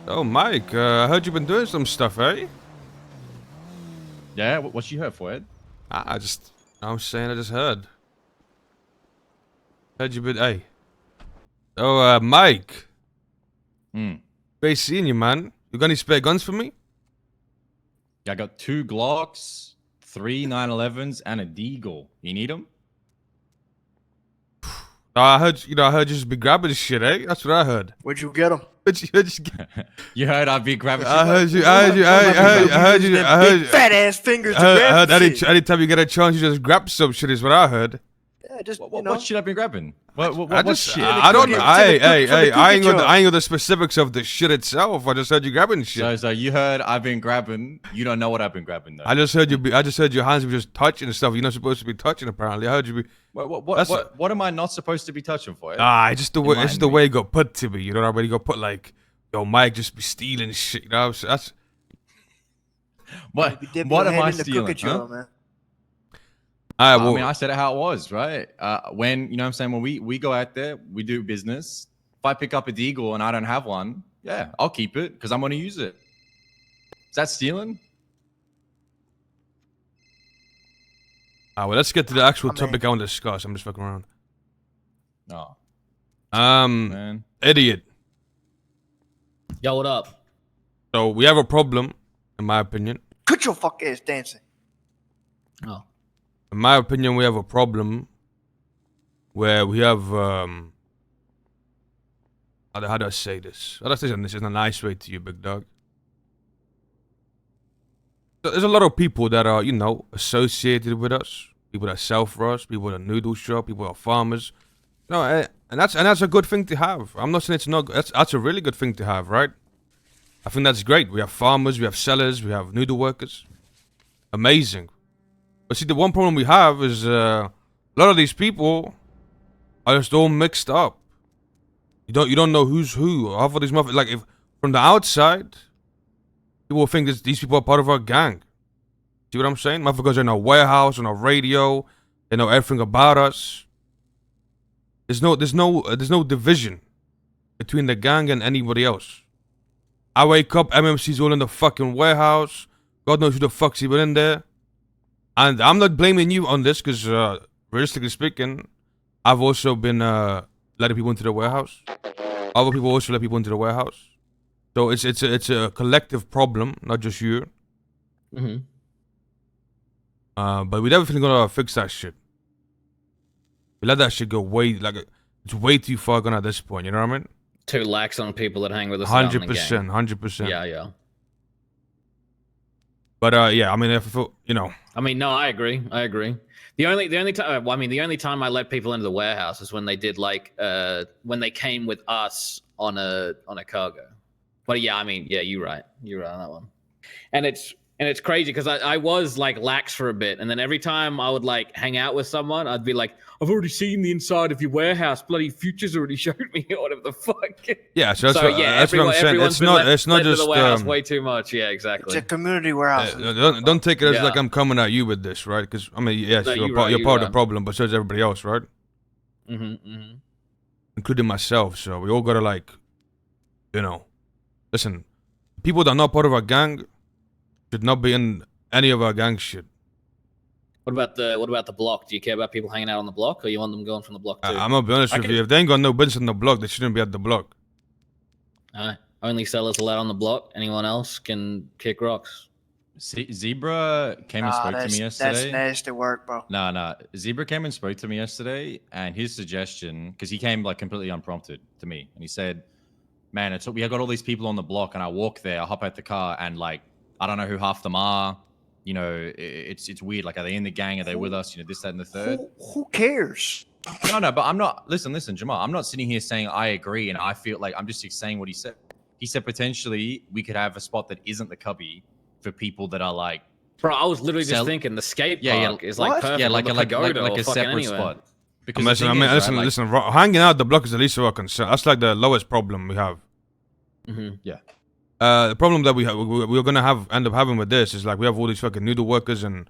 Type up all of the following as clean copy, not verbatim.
Oh, Mike, I heard you've been doing some stuff, eh? Yeah, what you heard for it? I just heard. Heard you been, hey. Oh, Mike. Great seeing you, man. You got any spare guns for me? Yeah, I got 2 Glocks, 3 911s, and a Deagle. You need them? I heard you just be grabbing shit, eh? That's what I heard. Where'd you get them? You heard I'd be grabbing shit? I heard you. Fat ass fingers. I heard anytime you get a chance, you just grab some shit. Is what I heard. Yeah, just what shit I've been grabbing? What shit? I don't know. I ain't got the specifics of the shit itself. I just heard you grabbing shit. So you heard I've been grabbing. You don't know what I've been grabbing though. I just heard your hands were just touching stuff you're not supposed to be touching. Apparently, I heard you be. What am I not supposed to be touching for? It's just the way it got put to me. You know, when you got put like, yo, Mike just be stealing shit. You know, so that's. What am I stealing? Huh? Well, I mean, I said it how it was, right? When, you know what I'm saying, when we go out there, we do business. If I pick up a Deagle and I don't have one, yeah, I'll keep it because I'm going to use it. Is that stealing? Well, let's get to the actual topic I want to discuss. I'm just fucking around. No. Man. Idiot. Yo, what up? So we have a problem, in my opinion. Quit your fuck ass dancing. Oh. In my opinion, we have a problem where we have how do I say this? How do I say this in a nice way to you, big dog? So there's a lot of people that are, you know, associated with us. People that sell for us. People that noodle shop. People that are farmers. No, and that's a good thing to have. I'm not saying it's not. That's a really good thing to have, right? I think that's great. We have farmers. We have sellers. We have noodle workers. Amazing. But see, the one problem we have is a lot of these people are just all mixed up. You don't know who's who. Half of these motherfuckers, like, if from the outside, people will think that these people are part of our gang. See what I'm saying? Motherfuckers are in a warehouse, on a radio, they know everything about us. There's no division between the gang and anybody else. I wake up, MMC's all in the fucking warehouse. God knows who the fuck's even in there. And I'm not blaming you on this because, realistically speaking, I've also been letting people into the warehouse. Other people also let people into the warehouse. So it's a collective problem, not just you. Mm-hmm. But we're definitely gonna fix that shit. We let that shit go it's way too far gone at this point. You know what I mean? Too lax on people that hang with us. 100%, 100%. Yeah. But yeah, I mean, I mean, no, I agree. The only time, the only time I let people into the warehouse is when they did when they came with us on a cargo. But yeah, I mean, yeah, you're right on that one. And it's crazy because I was like lax for a bit, and then every time I would like hang out with someone, I'd be like, I've already seen the inside of your warehouse. Bloody Futures already showed me, or whatever the fuck. Yeah, so that's what I'm saying. It's not just the warehouse way too much. Yeah, exactly. It's a community warehouse. Don't take it as like I'm coming at you with this, right? Because I mean, yes, you're part of the problem, but so is everybody else, right? Mm-hmm. Including myself. So we all gotta like, listen. People that are not part of our gang should not be in any of our gang shit. What about the block? Do you care about people hanging out on the block, or you want them going from the block too? I'm gonna be honest with you. If they ain't got no business on the block, they shouldn't be at the block. Alright. Only sellers allowed on the block. Anyone else can kick rocks. Zebra came and spoke to me yesterday. That's nasty work, bro. No. Zebra came and spoke to me yesterday, and his suggestion, because he came like completely unprompted to me, and he said, "Man, we have got all these people on the block, and I walk there, I hop out the car, and like I don't know who half them are. You know, it's weird. Like, are they in the gang? Are they with us? You know, this, that, and the third. Who cares? No, but I'm not. Listen, Jamal. I'm not sitting here saying I agree, and I feel like I'm just saying what he said. He said potentially we could have a spot that isn't the cubby for people that are like. Bro, I was literally just thinking the skate park is like perfect. Yeah, like a separate spot. Because listen. Hanging out the block is the least of our concern. That's like the lowest problem we have. Mm-hmm. Yeah. The problem that we're gonna end up having with this is like we have all these fucking noodle workers and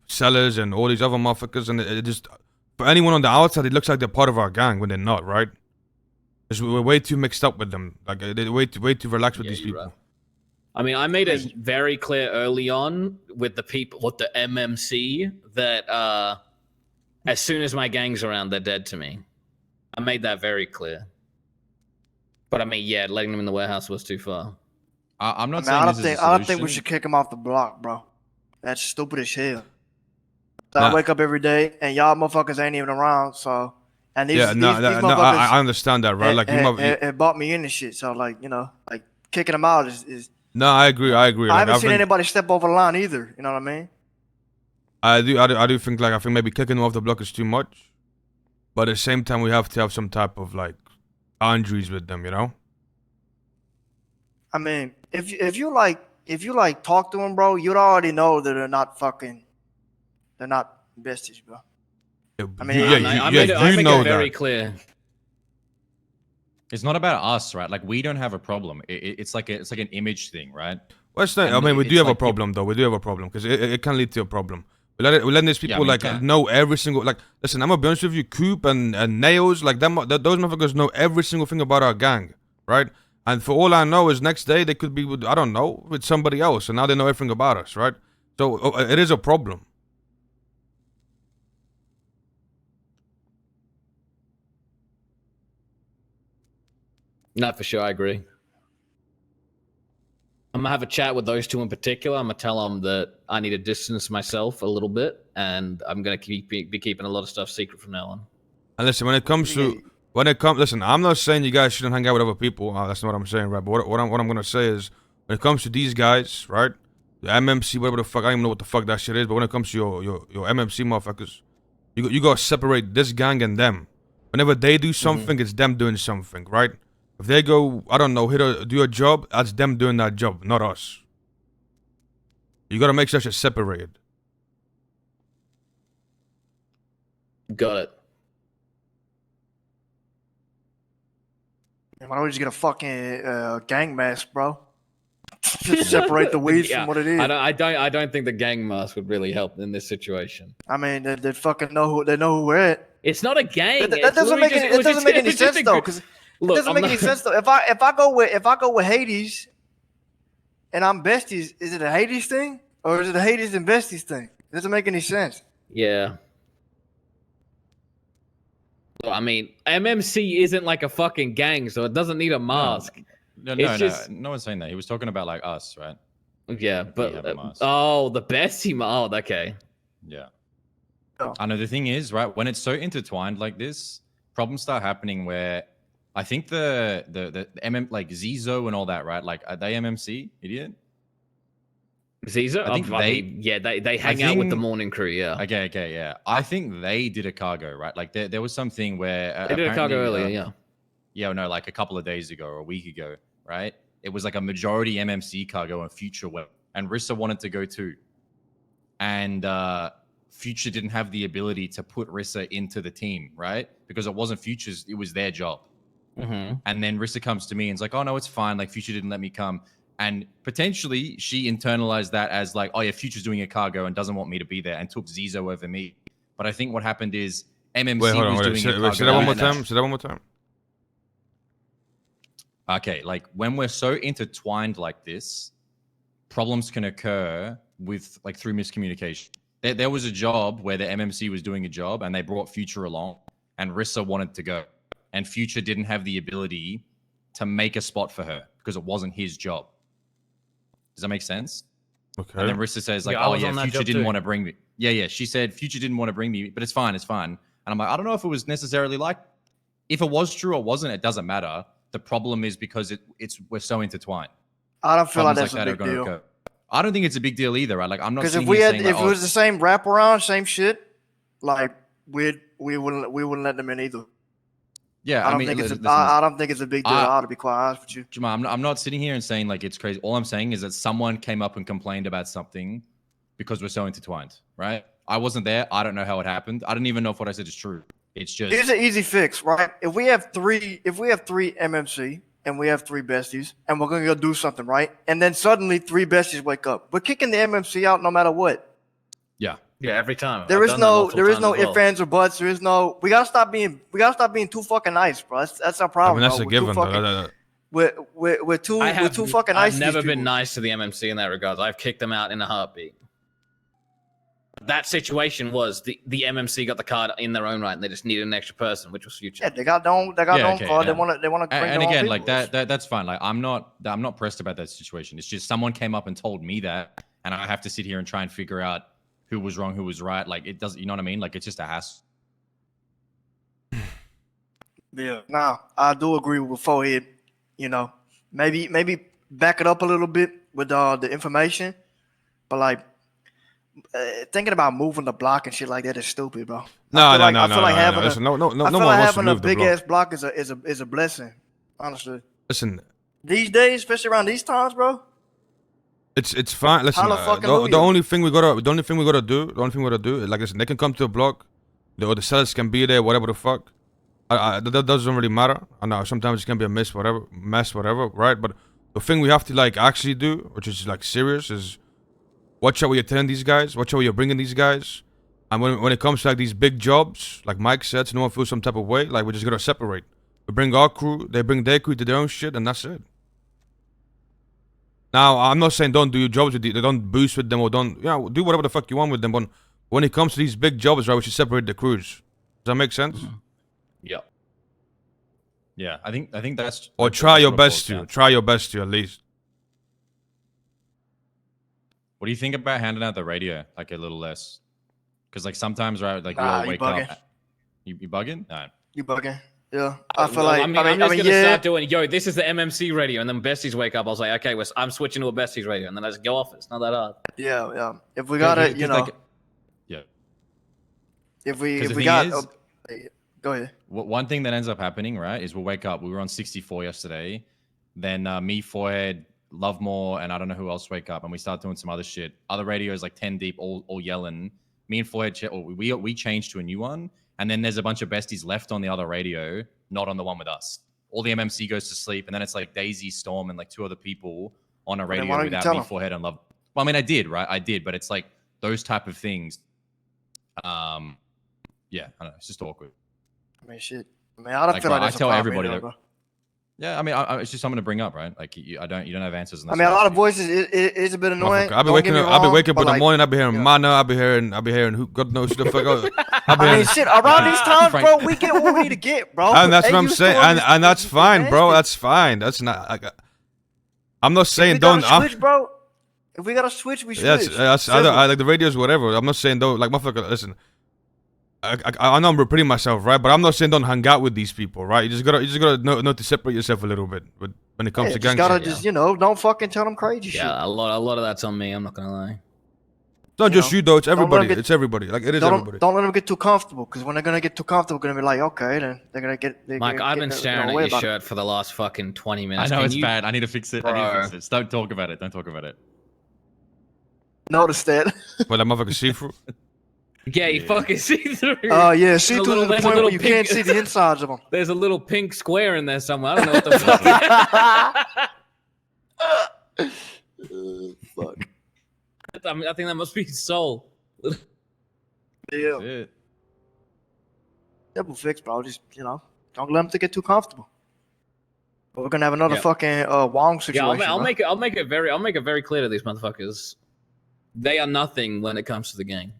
sellers and all these other motherfuckers, and it just for anyone on the outside, it looks like they're part of our gang when they're not, right? Because we're way too mixed up with them. Like they're way too relaxed with Yeah, these you're people. right. I mean, I made it very clear early on with the people, with the MMC, that as soon as my gang's around, they're dead to me. I made that very clear. But I mean, yeah, letting them in the warehouse was too far. I'm I not mean, saying this is a I don't think we solution. should kick him off the block, bro. That's stupid as hell. So Nah. I wake up every day and y'all motherfuckers ain't even around. So, and these Yeah, these no, motherfuckers I understand that, right? Like had bought me in and shit. So like, you know, like kicking them out is no, I agree. I agree. I Like, haven't seen think, anybody step over the line either. You know what I mean? I do think like I think maybe kicking them off the block is too much, but at the same time we have to have some type of like boundaries with them, you know? I mean, if you like talk to them, bro, you'd already know that they're not besties, bro. I mean, I made it very clear. It's not about us, right? Like we don't have a problem. It's like an image thing, right? Well, it's not, I And mean, we do it's have a like problem, though. We do have a problem because it can lead to a problem. We letting these people I mean, like can. know every single like. Listen, I'm gonna be honest with you, Coop and Nails, like them, those motherfuckers know every single thing about our gang, right? And for all I know, is next day they could be with, I don't know, with somebody else, and now they know everything about us, right? So it is a problem. Not for sure. I agree. I'm gonna have a chat with those two in particular. I'm gonna tell them that I need to distance myself a little bit, and I'm gonna be keeping a lot of stuff secret from now on. And listen, when it comes to listen, I'm not saying you guys shouldn't hang out with other people. That's not what I'm saying, right? But what I'm gonna say is, when it comes to these guys, right? The MMC, whatever the fuck, I don't even know what the fuck that shit is. But when it comes to your MMC motherfuckers, you gotta separate this gang and them. Whenever they do something, it's them doing something, right? If they go, I don't know, do a job, that's them doing that job, not us. You gotta make sure it's separated. Got it. why don't we just get a fucking gang mask, bro? Just separate the weeds from what it is. I don't think the gang mask would really help in this situation. I mean, they fucking know who we're at. It's not a gang. That doesn't make any sense though, because it doesn't make any sense though. If I go with Hades, and I'm Besties, is it a Hades thing or is it a Hades and Besties thing? It doesn't make any sense. Yeah. Well, I mean, MMC isn't like a fucking gang, so it doesn't need a mask. No, no one's saying that. He was talking about like us, right? Yeah, but have a mask. the bestie. Oh, okay. Yeah. Oh. I know the thing is, right, when it's so intertwined like this, problems start happening where I think the MM like Zizo and all that, right? Like are they MMC, idiot? Zizo? I think they hang out with the morning crew, yeah. Okay, yeah. I think they did a cargo, right? Like there was something where they did a cargo earlier, yeah. Yeah, no, like a couple of days ago or a week ago, right? It was like a majority MMC cargo and Future went, and Rissa wanted to go too. And Future didn't have the ability to put Rissa into the team, right? Because it wasn't Future's, it was their job. Mm-hmm. And then Rissa comes to me and is like, oh, no, it's fine. Like, Future didn't let me come. And potentially she internalized that as like, oh, yeah, Future's doing a cargo and doesn't want me to be there and took Zizo over me. But I think what happened is MMC was doing a cargo. Say that one more time. Say that one more time. Okay, like when we're so intertwined like this, problems can occur with like through miscommunication. There was a job where the MMC was doing a job and they brought Future along and Rissa wanted to go. And Future didn't have the ability to make a spot for her because it wasn't his job. Does that make sense? Okay. And then Rissa says like, oh yeah, Future didn't want to bring me. Yeah. She said Future didn't want to bring me, but it's fine. And I'm like, I don't know if it was necessarily like, if it was true or wasn't, it doesn't matter. The problem is because we're so intertwined. I don't feel like Problems that's a big deal. occur. I don't think it's a big deal either, right? Like I'm not Because saying if it was the same wraparound, same shit, like we wouldn't let them in either. Yeah, I don't think it's a big deal. To be quite honest with you, Jamal, I'm not sitting here and saying like it's crazy. All I'm saying is that someone came up and complained about something because we're so intertwined, right? I wasn't there. I don't know how it happened. I don't even know if what I said is true. It's just here's an easy fix, right? If we have three MMC and we have 3 besties and we're gonna go do something, right? And then suddenly 3 besties wake up, we're kicking the MMC out no matter what. Yeah. Yeah, every time. There I've is done that no, multiple there is times no as well. ifs, ands, or buts. There is no. We gotta stop being too fucking nice, bro. That's our I problem, mean, that's bro. a We're too given, though. fucking. We're too fucking nice. I've to these never been people. nice to the MMC in that regard. I've kicked them out in a heartbeat. That situation was the MMC got the card in their own right, and they just needed an extra person, which was Future. Yeah, they got their own card. yeah. They wanna bring their And own again, people. like that's fine. Like I'm not pressed about that situation. It's just someone came up and told me that, and I have to sit here and try and figure out who was wrong, who was right. Like it doesn't, you know what I mean? Like it's just a hassle. Yeah. Nah, I do agree with Forehead. You know, maybe back it up a little bit with the information, but like thinking about moving the block and shit like that is stupid, bro. No. Listen, No I one feel like wants to having a move the big block. ass block is a blessing, honestly. Listen, These days, especially around these times, bro. it's fine. Listen, Hallelujah. the only thing we gotta do, like, listen, they can come to the block, the sellers can be there, whatever the fuck. That doesn't really matter. I know sometimes it can be a mess, whatever, right? But the thing we have to like actually do, which is like serious, is watch out where you're telling these guys, watch out where you're bringing these guys. And when it comes to like these big jobs, like Mike said, so no one feels some type of way, like we just gotta separate. We bring our crew, they bring their crew to their own shit, and that's it. Now, I'm not saying don't do your jobs with them, don't boost with them, or don't, do whatever the fuck you want with them, but when it comes to these big jobs, right, we should separate the crews. Does that make sense? Yep. Yeah, I think that's. Or that's try your what it best boils to. down Try your best to, at least. What do you think about handing out the radio like a little less? Because like sometimes, right, like we Nah, all you wake bugging. up. You bugging? No. You bugging? Yeah, I feel Well, like. I'm just gonna start doing. Yo, this is the MMC radio, and then Besties wake up. I was like, okay, I'm switching to a Besties radio, and then I just go off. It's not that hard. Yeah. If we got it, you know. Like, yeah. If the we thing got. is- Go ahead. One thing that ends up happening, right, is we'll wake up. We were on 64 yesterday. Then me, Forehead, Lovemore, and I don't know who else wake up, and we start doing some other shit. Other radios like 10 deep, all yelling. Me and Forehead, we changed to a new one, and then there's a bunch of Besties left on the other radio, not on the one with us. All the MMC goes to sleep, and then it's like Daisy, Storm, and like two other people on a Well, then radio why don't you without tell me, them? Forehead, and Love. Well, I mean, I did, right? I did, but it's like those type of things. Yeah, I don't know. It's just awkward. I mean, shit. I mean, I don't Like, feel bro, like I that's tell a problem everybody right now, that- bro. Yeah, I mean, it's just something to bring up, right? Like, you don't have answers. And I that's mean, a fine. lot of voices is a bit annoying. I'll be Don't waking get me up. I'll be wrong, waking up but, in the like, morning. I'll be hearing you know. Mana. I'll be hearing who God knows who the fuck. I mean, shit. Around these times, Frank- bro, we get what we need to get, bro. And that's what I'm AU saying. Storm And that's is fine, bro. nasty. That's fine. That's not. I'm not If saying we don't. gotta switch, bro. If we gotta switch, we switch. I like the radios, whatever. I'm not saying don't. Like, motherfucker, listen. I know I'm repeating myself, right? But I'm not saying don't hang out with these people, right? You just gotta know to separate yourself a little bit. But when it comes Yeah, to just gang gotta shit, just don't fucking tell them crazy shit. Yeah, a lot of that's on me. I'm not gonna lie. it's not you just know, you though. It's don't let everybody. them get- It's everybody. Like it is everybody. Don't let them get too comfortable, because when they're gonna get too comfortable, they're gonna be like, okay, then they're gonna get. Mike, I've been staring at your shirt for the last fucking 20 I minutes. know Can it's you- bad. I need to fix it. I need to fix this. Don't talk about it. Don't talk about it. Notice that. But that motherfucker see through. Yeah, you fucking see through. Oh yeah, see through to the there's a point where little you pink- can't see the insides of them. There's a little pink square in there somewhere. I don't know what the fuck. Fuck. I mean, I think that must be soul. Yeah. That's it. Simple fix, bro. Just don't let them get too comfortable. But we're gonna have another Yeah. fucking Wong Yeah, situation. I'll bro. make it very clear to these motherfuckers. They are nothing when it comes to the game.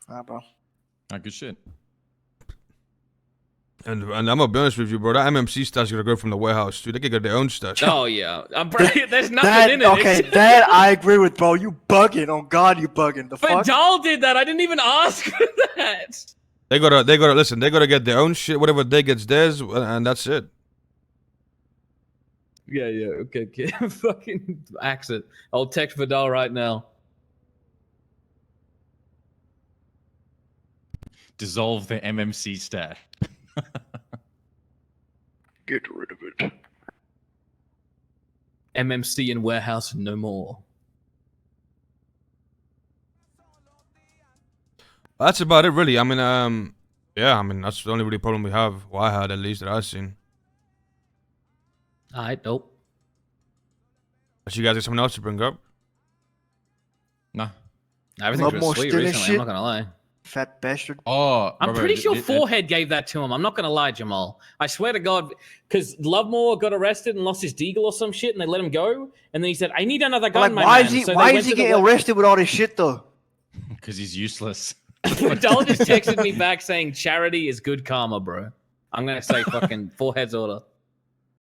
Bro. Good shit. And I'm gonna be honest with you, bro. That MMC stash gonna go from the warehouse too. They can get their own stash. Oh yeah, there's nothing in it. Okay, that I agree with, bro. You bugging. On God, you bugging. The But fuck? Dahl did that. I didn't even ask for that. They gotta listen. They gotta get their own shit. Whatever they gets theirs, and that's it. Yeah, okay. Fucking axe it. I'll text Vidal right now. Dissolve the MMC stash. Get rid of it. MMC in warehouse no more. That's about it, really. I mean, yeah. I mean, that's the only really problem we have. Well, I had at least that I've seen. All right, nope. But you guys got something else to bring up? Nah. Everything's Love been more sweet still and recently. I'm shit. not gonna lie. Fat bastard. Oh, I'm bro, pretty sure it- Forehead gave that to him. I'm not gonna lie, Jamal. I swear to God, because Lovemore got arrested and lost his deagle or some shit, and they let him go. And then he said, "I need another gun, Like, my why man." is he? So they Why went is he to the getting arrested with all this shit though? Because he's useless. Adele just texted me back saying, "Charity is good karma, bro." I'm gonna say fucking Forehead's order.